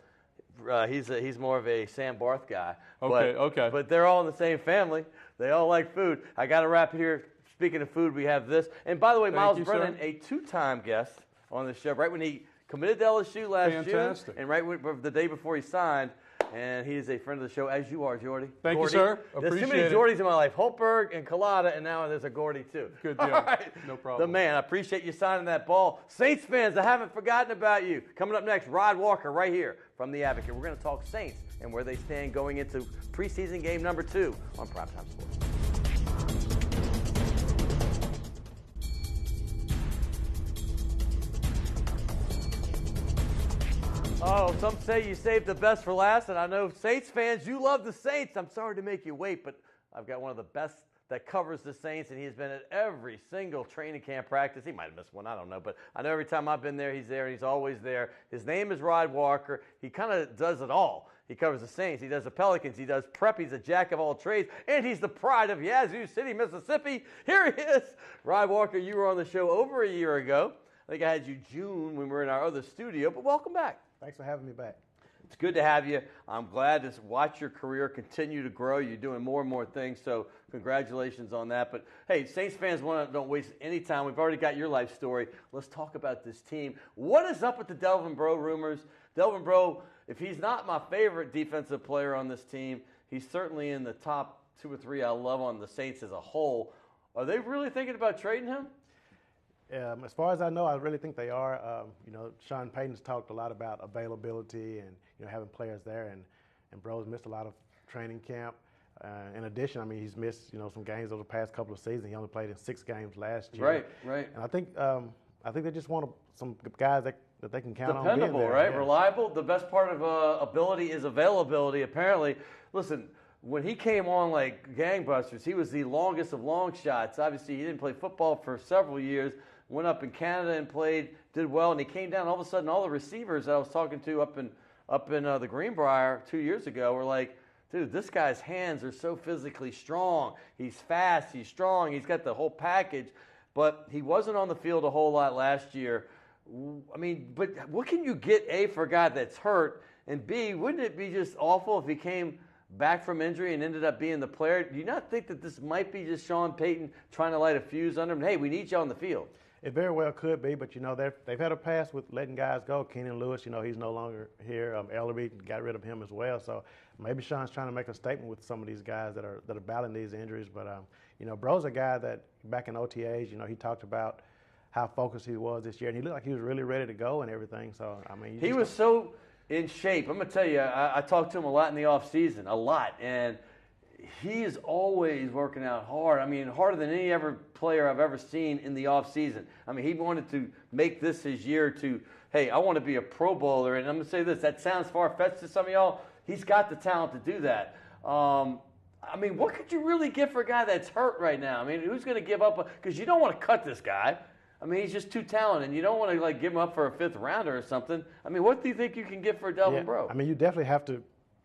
He's more of a Sam Barth guy. Okay. But they're all in the same family. They all like food. I got to wrap here. Speaking of food, we have this. And by the way, Miles Brennan, a 2-time guest on the show, right when he committed to LSU last June, and right the day before he signed. And he is a friend of the show, as you are, Jordy. Thank you, sir. There's too many Jordys in my life. Holtberg and Collada, and now there's a Gordy, too. Good deal. All right. No problem. The man, I appreciate you signing that ball. Saints fans, I haven't forgotten about you. Coming up next, Rod Walker right here from The Advocate. We're going to talk Saints and where they stand going into preseason game number 2 on Primetime Sports. Oh, some say you saved the best for last, and I know Saints fans, you love the Saints. I'm sorry to make you wait, but I've got one of the best that covers the Saints, and he's been at every single training camp practice. He might have missed one, I don't know, but I know every time I've been there, and he's always there. His name is Rod Walker. He kind of does it all. He covers the Saints. He does the Pelicans. He does prep. He's a jack of all trades, and he's the pride of Yazoo City, Mississippi. Here he is. Rod Walker, you were on the show over a year ago. I think I had you June when we were in our other studio, but welcome back. Thanks for having me back. It's good to have you. I'm glad to watch your career continue to grow. You're doing more and more things, so congratulations on that. But, hey, Saints fans don't waste any time. We've already got your life story. Let's talk about this team. What is up with the Delvin Breaux rumors? Delvin Breaux, if he's not my favorite defensive player on this team, he's certainly in the top 2 or 3 I love on the Saints as a whole. Are they really thinking about trading him? As far as I know, I really think they are. Sean Payton's talked a lot about availability and having players there, and Breaux's missed a lot of training camp. In addition, he's missed some games over the past couple of seasons. He only played in 6 games last year. Right. And I think I think they just want some guys that they can count on. Dependable, being there. right? Yeah. Reliable. The best part of ability is availability, apparently. Listen, when he came on like gangbusters, he was the longest of long shots. Obviously, he didn't play football for several years, went up in Canada and played, did well, and he came down. All of a sudden, all the receivers that I was talking to up in the Greenbrier 2 years ago were like, dude, this guy's hands are so physically strong. He's fast, he's strong, he's got the whole package. But he wasn't on the field a whole lot last year. I mean, but what can you get, A, for a guy that's hurt, and B, wouldn't it be just awful if he came back from injury and ended up being the player? Do you not think that this might be just Sean Payton trying to light a fuse under him? Hey, we need you on the field. It very well could be, but, they've had a past with letting guys go. Keenan Lewis, he's no longer here. Ellerby got rid of him as well. So maybe Sean's trying to make a statement with some of these guys that are battling these injuries. But, Bro's a guy that back in OTAs, he talked about how focused he was this year, and he looked like he was really ready to go and everything. So, I mean, he was so in shape. I'm going to tell you, I talked to him a lot in the offseason, a lot, and he is always working out hard. I mean, harder than any ever player I've ever seen in the offseason. I mean, he wanted to make this his year to, hey, I want to be a Pro Bowler. And I'm going to say this, that sounds far-fetched to some of y'all. He's got the talent to do that. I mean, what could you really give for a guy that's hurt right now? I mean, who's going to give up? Because you don't want to cut this guy. I mean, he's just too talented, and you don't want to give him up for a fifth rounder or something. I mean, what do you think you can get for Delvin Breaux? I mean, you definitely have to.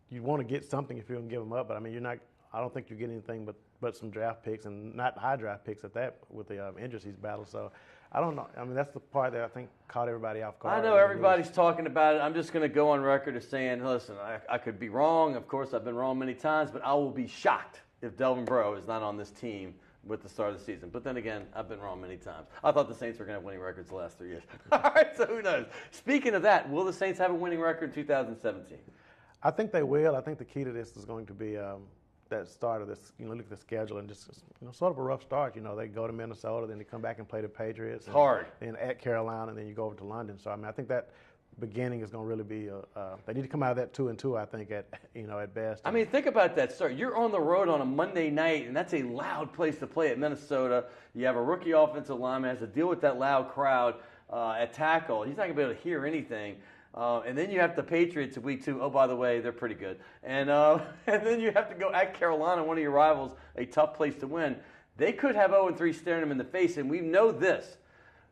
You want to get something if you're going to give him up, but I mean, you're not. I don't think you get anything but some draft picks, and not high draft picks at that with the injuries he's battled. So I don't know. I mean, that's the part that I think caught everybody off guard. I know everybody's talking about it. I'm just going to go on record as saying, listen, I could be wrong. Of course, I've been wrong many times, but I will be shocked if Delvin Breaux is not on this team with the start of the season. But then again, I've been wrong many times. I thought the Saints were going to have winning records the last 3 years. All right, so who knows? Speaking of that, will the Saints have a winning record in 2017? I think they will. I think the key to this is going to be that start of this, look at the schedule and just, sort of a rough start. They go to Minnesota, then they come back and play the Patriots. It's hard. Then at Carolina, and then you go over to London. So, I mean, I think that beginning is going to really be, they need to come out of that 2-2, I think, at best. I mean, think about that start. You're on the road on a Monday night, and that's a loud place to play at Minnesota. You have a rookie offensive lineman has to deal with that loud crowd at tackle. He's not going to be able to hear anything. And then you have the Patriots in week 2. Oh, by the way, they're pretty good. And then you have to go at Carolina, one of your rivals, a tough place to win. They could have 0-3 staring them in the face, and we know this.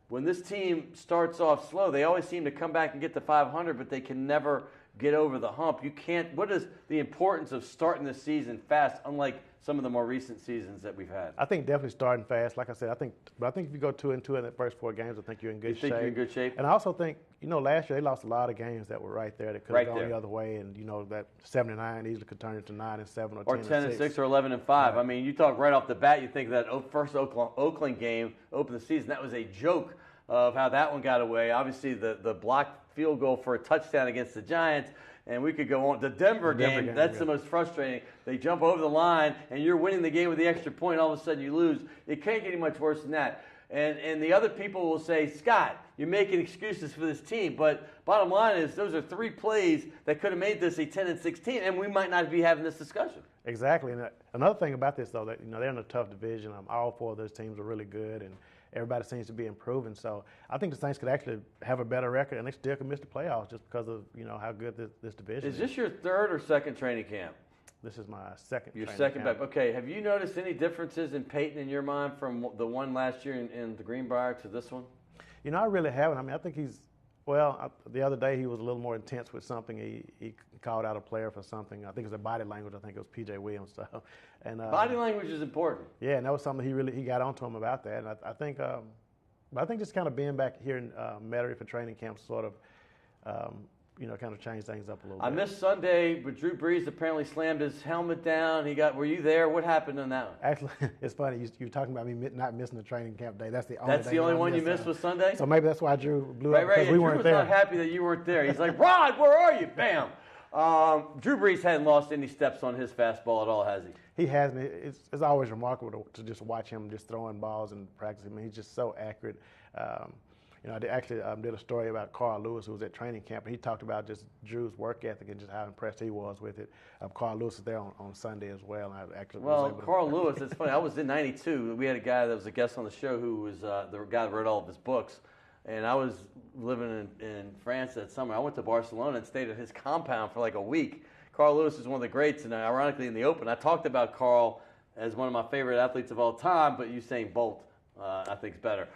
When this team starts off slow, they always seem to come back and get to 500, but they can never get over the hump. You can't. What is the importance of starting the season fast, unlike some of the more recent seasons that we've had? I think definitely starting fast. Like I said, I think if you go 2-2 in the first 4 games, I think you're in good shape. You think you're in good shape? And I also think, last year they lost a lot of games that were right there that could have gone the other way, and that 7-9 easily could turn into 9-7 or 10-6 or 11-5. Right. I mean, you talk right off the bat, you think that first Oakland game opened the season. That was a joke of how that one got away. Obviously, the blocked field goal for a touchdown against the Giants. And we could go on. The Denver game, that's the most frustrating. They jump over the line, and you're winning the game with the extra point. All of a sudden, you lose. It can't get any much worse than that. And the other people will say, Scott, you're making excuses for this team. But bottom line is those are 3 plays that could have made this a 10-16, and we might not be having this discussion. Exactly. And another thing about this, though, that they're in a tough division. All 4 of those teams are really good, and everybody seems to be improving. So I think the Saints could actually have a better record, and they still could miss the playoffs just because of how good this division is. Is this your 3rd or 2nd training camp? This is my second. Your second back. Okay. Have you noticed any differences in Peyton in your mind from the one last year in the Greenbrier to this one? I really haven't. I mean, I think the other day he was a little more intense with something. He called out a player for something. I think it was a body language. I think it was P.J. Williams. So, and body language is important. Yeah, and that was something he got onto him about that. And I think, but I think just kind of being back here in Metairie for training camp sort of, kind of changed things up a little bit. I missed Sunday, but Drew Brees apparently slammed his helmet down. Were you there? What happened on that one? Actually, it's funny. You were talking about me not missing the training camp day. That's the only one you missed was Sunday? So maybe that's why Drew blew up because we weren't there. there. Drew was not happy that you weren't there. He's like, Rod, where are you? Bam. Drew Brees hadn't lost any steps on his fastball at all, has he? He hasn't. It's always remarkable to just watch him just throwing balls and practicing. I mean, he's just so accurate. I did a story about Carl Lewis, who was at training camp, and he talked about just Drew's work ethic and just how impressed he was with it. Carl Lewis was there on Sunday as well. And Carl Lewis, it's funny. I was in '92. We had a guy that was a guest on the show who was the guy that wrote all of his books. And I was living in France that summer. I went to Barcelona and stayed at his compound for like a week. Carl Lewis is one of the greats, and ironically in the Open, I talked about Carl as one of my favorite athletes of all time, but Usain Bolt, I think, is better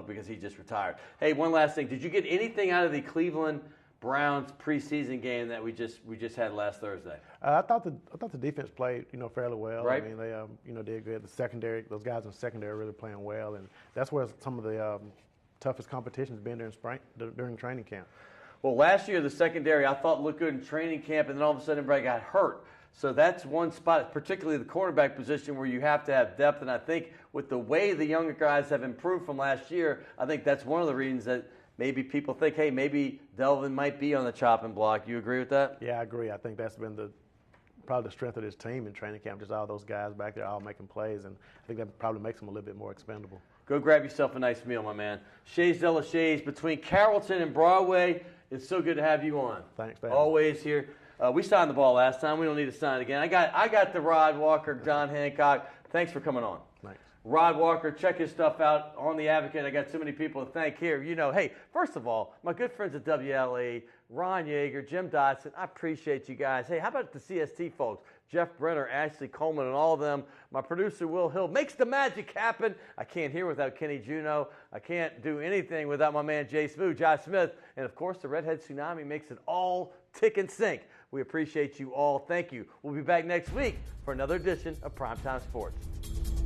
because he just retired. Hey, one last thing. Did you get anything out of the Cleveland Browns preseason game that we just had last Thursday? I thought the defense played fairly well. Right. I mean they did good. The secondary, those guys in the secondary are really playing well, and that's where some of the toughest competition has been during training camp. Well, last year the secondary I thought looked good in training camp, and then all of a sudden everybody got hurt. So that's one spot, particularly the cornerback position, where you have to have depth. And I think with the way the younger guys have improved from last year, I think that's one of the reasons that maybe people think, hey, maybe Delvin might be on the chopping block. You agree with that? Yeah, I agree. I think that's been probably the strength of this team in training camp, just all those guys back there all making plays, and I think that probably makes them a little bit more expendable. Go grab yourself a nice meal, my man. Shays de la Shays between Carrollton and Broadway. It's so good to have you on. Thanks, man. Always here. We signed the ball last time. We don't need to sign it again. I got the Rod Walker, John Hancock. Thanks for coming on. Thanks. Rod Walker, check his stuff out on The Advocate. I got so many people to thank here. Hey, first of all, my good friends at WLAE, Ron Yeager, Jim Dotson, I appreciate you guys. Hey, how about the CST folks? Jeff Brenner, Ashley Coleman, and all of them. My producer, Will Hill, makes the magic happen. I can't hear without Kenny Juno. I can't do anything without my man Jay Smoot, Josh Smith. And, of course, the Redhead Tsunami makes it all tick and sync. We appreciate you all. Thank you. We'll be back next week for another edition of Primetime Sports.